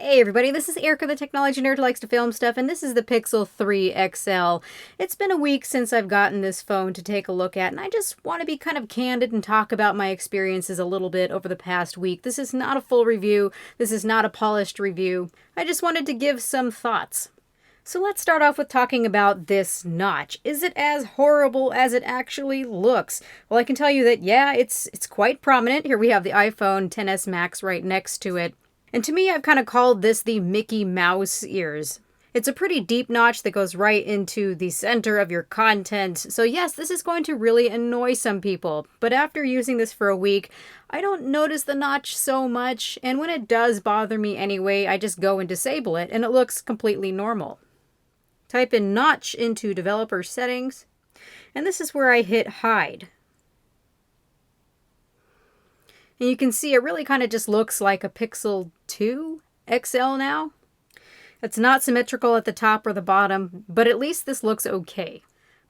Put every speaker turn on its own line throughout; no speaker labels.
Hey everybody, this is Erica, the technology nerd who likes to film stuff, and this is the Pixel 3 XL. It's been a week since I've gotten this phone to take a look at, and I just want to be kind of candid and talk about my experiences a little bit over the past week. This is not a full review. This is not a polished review. I just wanted to give some thoughts. So let's start off with talking about this notch. Is it as horrible as it actually looks? Well, I can tell you that, yeah, it's quite prominent. Here we have the iPhone XS Max right next to it. And to me, I've kind of called this the Mickey Mouse ears. It's a pretty deep notch that goes right into the center of your content. So yes, this is going to really annoy some people. But after using this for a week, I don't notice the notch so much. And when it does bother me anyway, I just go and disable it and it looks completely normal. Type in notch into developer settings. And this is where I hit hide. And you can see it really kind of just looks like a Pixel 2 XL now. It's not symmetrical at the top or the bottom, but at least this looks okay.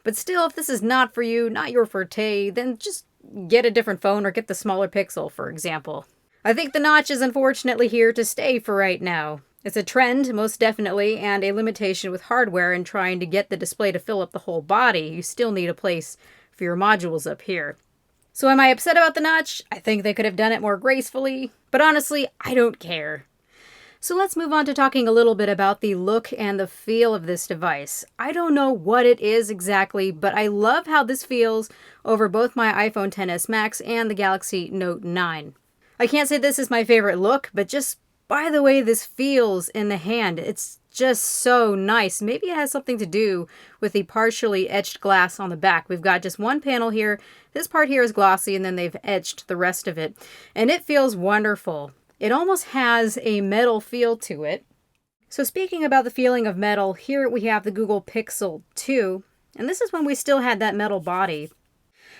But still, if this is not for you, not your forte, then just get a different phone or get the smaller Pixel, for example. I think the notch is unfortunately here to stay for right now. It's a trend, most definitely, and a limitation with hardware and trying to get the display to fill up the whole body. You still need a place for your modules up here. So am I upset about the notch? I think they could have done it more gracefully, but honestly, I don't care. So let's move on to talking a little bit about the look and the feel of this device. I don't know what it is exactly, but I love how this feels over both my iPhone XS Max and the Galaxy Note 9. I can't say this is my favorite look, but just by the way this feels in the hand, it's just so nice. Maybe it has something to do with the partially etched glass on the back. We've got just one panel here. This part here is glossy, and then they've etched the rest of it. And it feels wonderful. It almost has a metal feel to it. So speaking about the feeling of metal, here we have the Google Pixel 2. And this is when we still had that metal body.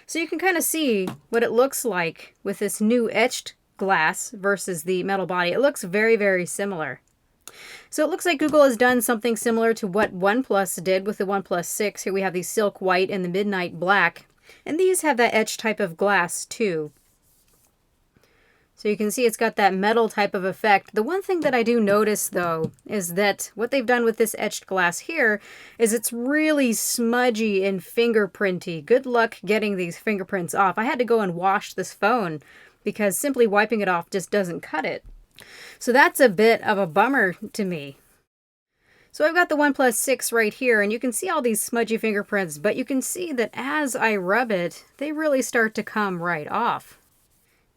So you can kind of see what it looks like with this new etched glass versus the metal body. It looks very, very similar. So it looks like Google has done something similar to what OnePlus did with the OnePlus 6. Here we have the silk white and the midnight black. And these have that etched type of glass too. So you can see it's got that metal type of effect. The one thing that I do notice though is that what they've done with this etched glass here is it's really smudgy and fingerprinty. Good luck getting these fingerprints off. I had to go and wash this phone because simply wiping it off just doesn't cut it. So that's a bit of a bummer to me. So I've got the OnePlus 6 right here, and you can see all these smudgy fingerprints, but you can see that as I rub it, they really start to come right off.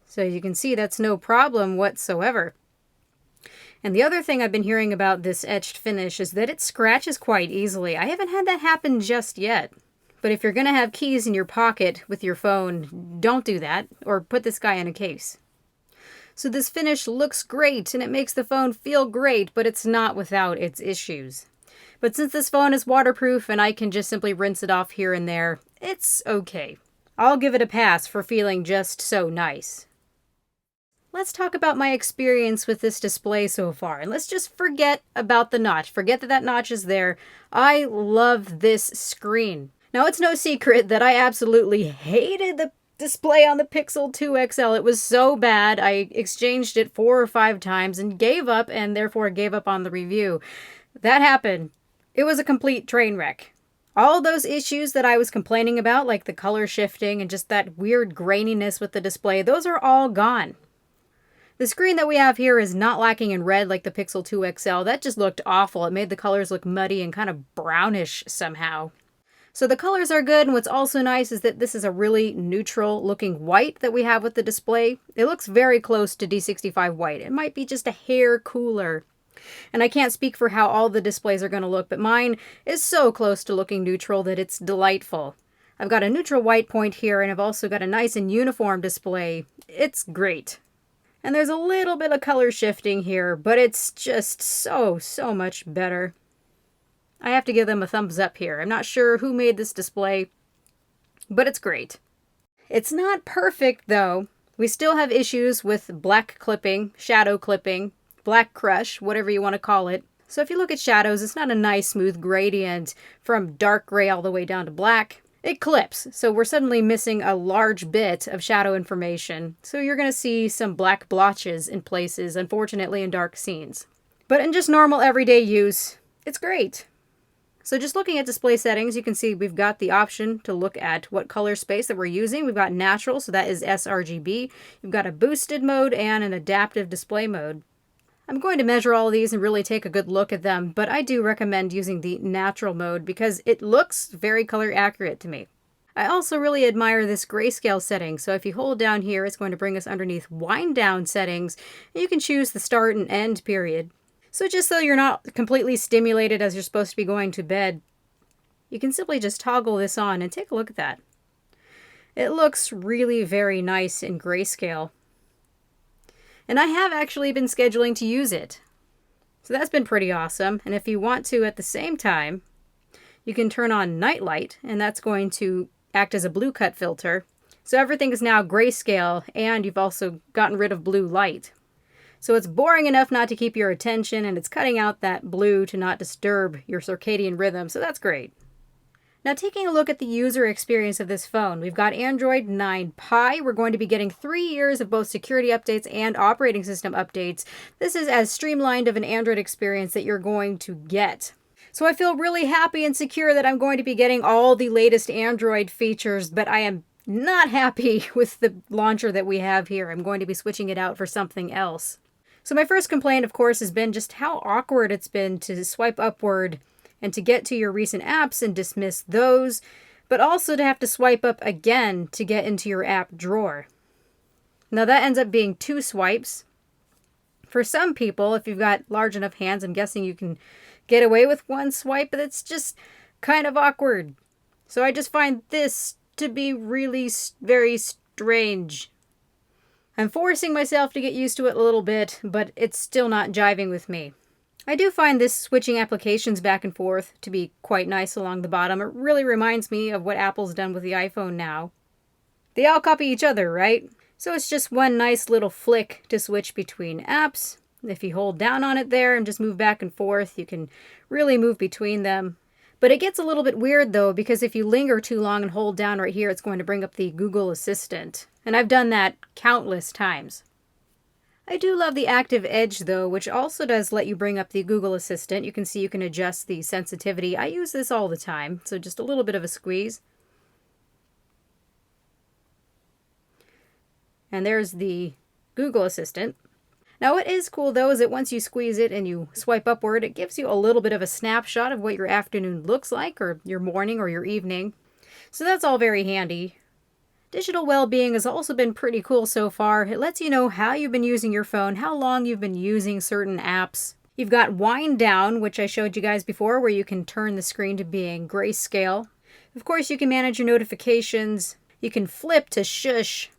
So you can see that's no problem whatsoever. And the other thing I've been hearing about this etched finish is that it scratches quite easily. I haven't had that happen just yet. But if you're going to have keys in your pocket with your phone, don't do that, or put this guy in a case. So this finish looks great and it makes the phone feel great, but it's not without its issues. But since this phone is waterproof and I can just simply rinse it off here and there, it's okay. I'll give it a pass for feeling just so nice. Let's talk about my experience with this display so far, and let's just forget about the notch. Forget that that notch is there. I love this screen. Now, it's no secret that I absolutely hated the display on the Pixel 2 XL. It was so bad, I exchanged it 4 or 5 times and gave up, and therefore gave up on the review. That happened. It was a complete train wreck. All those issues that I was complaining about, like the color shifting and just that weird graininess with the display, those are all gone. The screen that we have here is not lacking in red like the Pixel 2 XL. That just looked awful. It made the colors look muddy and kind of brownish somehow. So the colors are good, and what's also nice is that this is a really neutral looking white that we have with the display. It looks very close to D65 white. It might be just a hair cooler. And I can't speak for how all the displays are going to look, but mine is so close to looking neutral that it's delightful. I've got a neutral white point here, and I've also got a nice and uniform display. It's great. And there's a little bit of color shifting here, but it's just so much better. I have to give them a thumbs up here. I'm not sure who made this display, but it's great. It's not perfect though. We still have issues with black clipping, shadow clipping, black crush, whatever you want to call it. So if you look at shadows, it's not a nice smooth gradient from dark gray all the way down to black. It clips, so we're suddenly missing a large bit of shadow information. So you're going to see some black blotches in places, unfortunately in dark scenes. But in just normal everyday use, it's great. So just looking at display settings, you can see we've got the option to look at what color space that we're using. We've got natural, so that is sRGB. You've got a boosted mode and an adaptive display mode. I'm going to measure all of these and really take a good look at them, but I do recommend using the natural mode because it looks very color accurate to me. I also really admire this grayscale setting, so if you hold down here, it's going to bring us underneath wind down settings, and you can choose the start and end period. So just so you're not completely stimulated as you're supposed to be going to bed, you can simply just toggle this on and take a look at that. It looks really very nice in grayscale. And I have actually been scheduling to use it. So that's been pretty awesome. And if you want to at the same time, you can turn on night light, and that's going to act as a blue cut filter. So everything is now grayscale, and you've also gotten rid of blue light. So it's boring enough not to keep your attention, and it's cutting out that blue to not disturb your circadian rhythm, so that's great. Now taking a look at the user experience of this phone, we've got Android 9 Pie. We're going to be getting 3 years of both security updates and operating system updates. This is as streamlined of an Android experience that you're going to get. So I feel really happy and secure that I'm going to be getting all the latest Android features, but I am not happy with the launcher that we have here. I'm going to be switching it out for something else. So my first complaint, of course, has been just how awkward it's been to swipe upward and to get to your recent apps and dismiss those, but also to have to swipe up again to get into your app drawer. Now that ends up being 2 swipes. For some people, if you've got large enough hands, I'm guessing you can get away with 1 swipe, but it's just kind of awkward. So I just find this to be really very strange. I'm forcing myself to get used to it a little bit, but it's still not jiving with me. I do find this switching applications back and forth to be quite nice along the bottom. It really reminds me of what Apple's done with the iPhone now. They all copy each other, right? So it's just one nice little flick to switch between apps. If you hold down on it there and just move back and forth, you can really move between them. But it gets a little bit weird though, because if you linger too long and hold down right here, it's going to bring up the Google Assistant. And I've done that countless times. I do love the Active Edge though, which also does let you bring up the Google Assistant. You can see you can adjust the sensitivity. I use this all the time, so just a little bit of a squeeze. And there's the Google Assistant. Now what is cool though is that once you squeeze it and you swipe upward, it gives you a little bit of a snapshot of what your afternoon looks like, or your morning or your evening. So that's all very handy. Digital well-being has also been pretty cool so far. It lets you know how you've been using your phone, how long you've been using certain apps. You've got wind down, which I showed you guys before, where you can turn the screen to being grayscale. Of course, you can manage your notifications. You can flip to shush.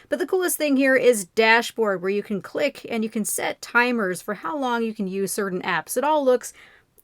But the coolest thing here is dashboard, where you can click and you can set timers for how long you can use certain apps. It all looks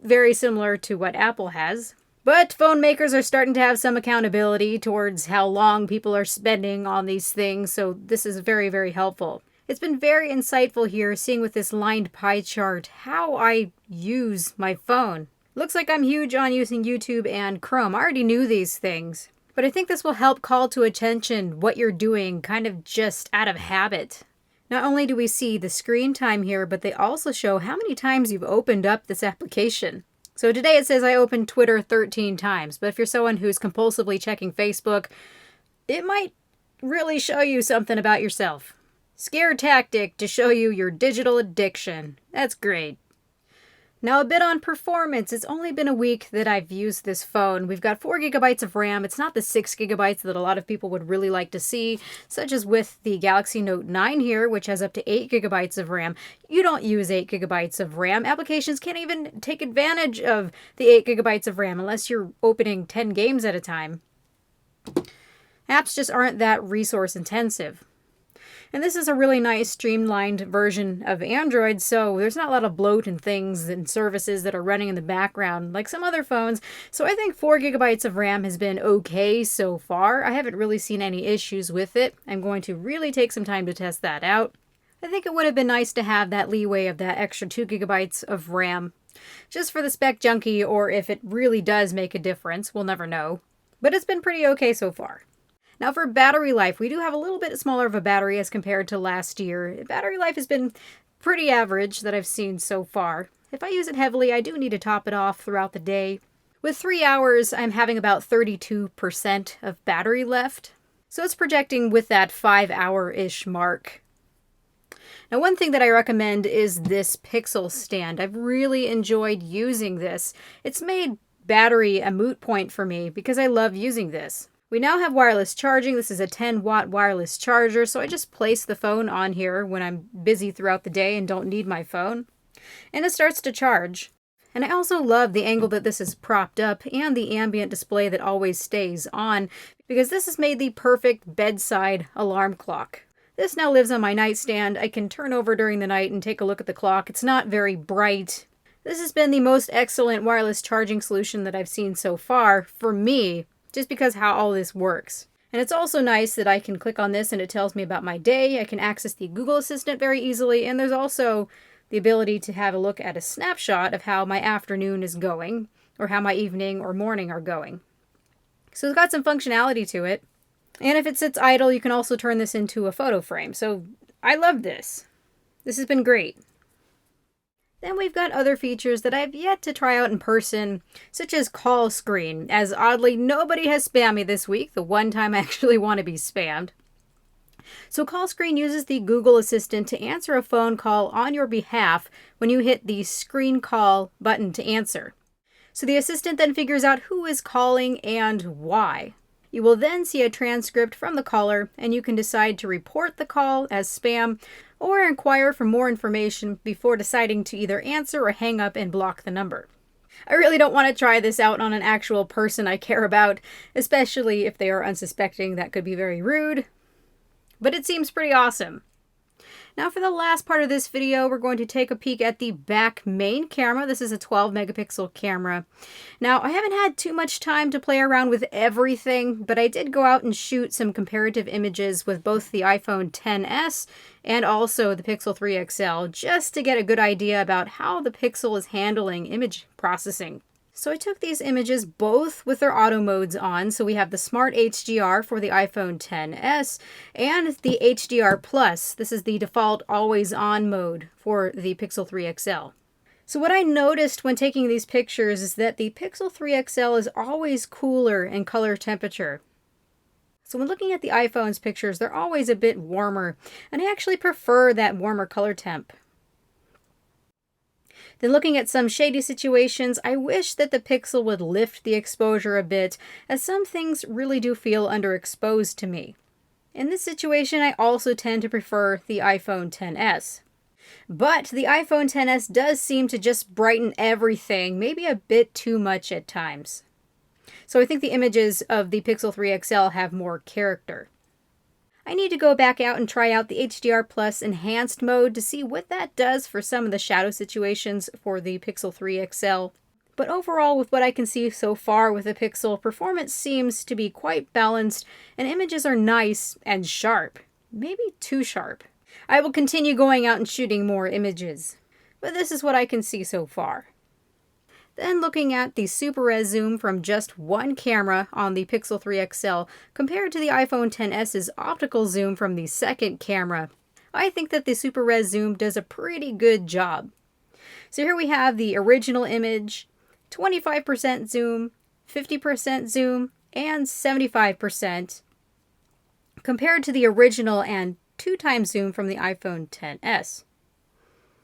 very similar to what Apple has. But phone makers are starting to have some accountability towards how long people are spending on these things, so this is very, very helpful. It's been very insightful here, seeing with this lined pie chart how I use my phone. Looks like I'm huge on using YouTube and Chrome. I already knew these things. But I think this will help call to attention what you're doing kind of just out of habit. Not only do we see the screen time here, but they also show how many times you've opened up this application. So today it says I opened Twitter 13 times, but if you're someone who's compulsively checking Facebook, it might really show you something about yourself. Scare tactic to show you your digital addiction. That's great. Now a bit on performance. It's only been a week that I've used this phone. We've got 4 gigabytes of RAM. It's not the 6 gigabytes that a lot of people would really like to see, such as with the Galaxy Note 9 here, which has up to 8 gigabytes of RAM. You don't use 8 gigabytes of RAM. Applications can't even take advantage of the 8 gigabytes of RAM unless you're opening 10 games at a time. Apps just aren't that resource intensive. And this is a really nice streamlined version of Android, so there's not a lot of bloat and things and services that are running in the background like some other phones. So I think 4 gigabytes of RAM has been okay so far. I haven't really seen any issues with it. I'm going to really take some time to test that out. I think it would have been nice to have that leeway of that extra 2 gigabytes of RAM, just for the spec junkie, or if it really does make a difference. We'll never know. But it's been pretty okay so far. Now for battery life, we do have a little bit smaller of a battery as compared to last year. Battery life has been pretty average that I've seen so far. if I use it heavily, I do need to top it off throughout the day. With 3 hours, I'm having about 32% of battery left. So it's projecting with that 5-hour-ish mark. Now, one thing that I recommend is this Pixel stand. I've really enjoyed using this. It's made battery a moot point for me because I love using this. We now have wireless charging. This is a 10-watt wireless charger, so I just place the phone on here when I'm busy throughout the day and don't need my phone. And it starts to charge. And I also love the angle that this is propped up and the ambient display that always stays on, because this has made the perfect bedside alarm clock. This now lives on my nightstand. I can turn over during the night and take a look at the clock. It's not very bright. This has been the most excellent wireless charging solution that I've seen so far for me, just because how all this works. And it's also nice that I can click on this and it tells me about my day. I can access the Google Assistant very easily, and there's also the ability to have a look at a snapshot of how my afternoon is going, or how my evening or morning are going. So it's got some functionality to it. And if it sits idle, you can also turn this into a photo frame. So I love this. This has been great. Then we've got other features that I've yet to try out in person, such as call screen, as oddly nobody has spammed me this week, the one time I actually want to be spammed. So call screen uses the Google Assistant to answer a phone call on your behalf when you hit the screen call button to answer. So the assistant then figures out who is calling and why. You will then see a transcript from the caller, and you can decide to report the call as spam or inquire for more information before deciding to either answer or hang up and block the number. I really don't want to try this out on an actual person I care about, especially if they are unsuspecting. That could be very rude. But it seems pretty awesome. Now for the last part of this video, we're going to take a peek at the back main camera. This is a 12 megapixel camera. Now I haven't had too much time to play around with everything, but I did go out and shoot some comparative images with both the iPhone XS and also the Pixel 3 XL, just to get a good idea about how the Pixel is handling image processing. So I took these images both with their auto modes on. So we have the Smart HDR for the iPhone XS and the HDR Plus. This is the default always on mode for the Pixel 3 XL. So what I noticed when taking these pictures is that the Pixel 3 XL is always cooler in color temperature. So when looking at the iPhone's pictures, they're always a bit warmer, and I actually prefer that warmer color temp. Then looking at some shady situations, I wish that the Pixel would lift the exposure a bit, as some things really do feel underexposed to me. In this situation, I also tend to prefer the iPhone XS. But the iPhone XS does seem to just brighten everything, maybe a bit too much at times. So I think the images of the Pixel 3 XL have more character. I need to go back out and try out the HDR Plus enhanced mode to see what that does for some of the shadow situations for the Pixel 3 XL. But overall, with what I can see so far with the Pixel, performance seems to be quite balanced and images are nice and sharp. Maybe too sharp. I will continue going out and shooting more images, but this is what I can see so far. Then looking at the Super Res zoom from just one camera on the Pixel 3 XL compared to the iPhone XS's optical zoom from the second camera, I think that the Super Res zoom does a pretty good job. So here we have the original image, 25% zoom, 50% zoom, and 75% compared to the original and 2x zoom from the iPhone XS.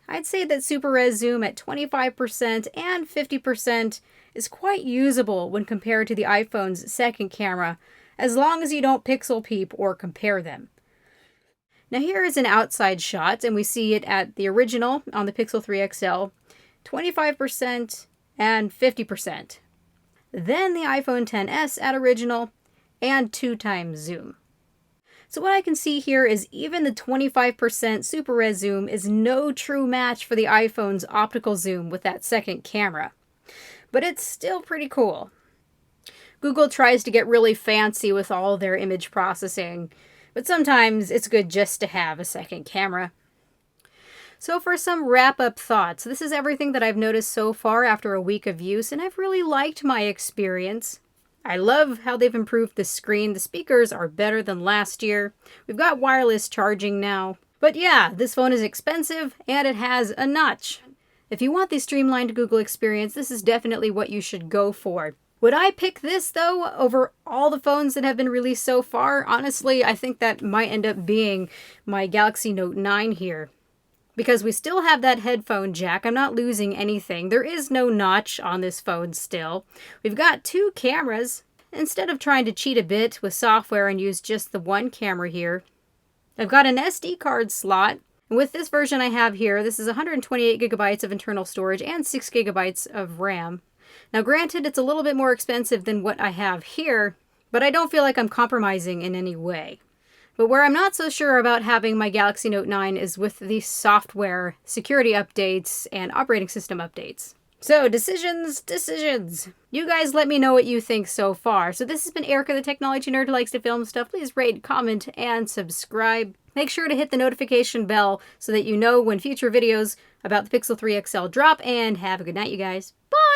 I'd say that Super Res zoom at 25% and 50% is quite usable when compared to the iPhone's second camera, as long as you don't pixel peep or compare them. Now here is an outside shot, and we see it at the original on the Pixel 3 XL, 25% and 50%. Then the iPhone XS at original and 2x zoom. So what I can see here is even the 25% Super Res zoom is no true match for the iPhone's optical zoom with that second camera. But it's still pretty cool. Google tries to get really fancy with all their image processing, but sometimes it's good just to have a second camera. So for some wrap-up thoughts, this is everything that I've noticed so far after a week of use, and I've really liked my experience. I love how they've improved the screen. The speakers are better than last year. We've got wireless charging now. But yeah, this phone is expensive and it has a notch. If you want the streamlined Google experience, this is definitely what you should go for. Would I pick this, though, over all the phones that have been released so far? Honestly, I think that might end up being my Galaxy Note 9 here. Because we still have that headphone jack. I'm not losing anything. There is no notch on this phone still. We've got 2 cameras. Instead of trying to cheat a bit with software and use just the one camera here, I've got an SD card slot. And with this version I have here, this is 128 gigabytes of internal storage and 6 gigabytes of RAM. Now granted, it's a little bit more expensive than what I have here, but I don't feel like I'm compromising in any way. But where I'm not so sure about having my Galaxy Note 9 is with the software, security updates, and operating system updates. So, decisions. You guys let me know what you think so far. So this has been Erica, the technology nerd who likes to film stuff. Please rate, comment, and subscribe. Make sure to hit the notification bell so that you know when future videos about the Pixel 3 XL drop, and have a good night, you guys. Bye!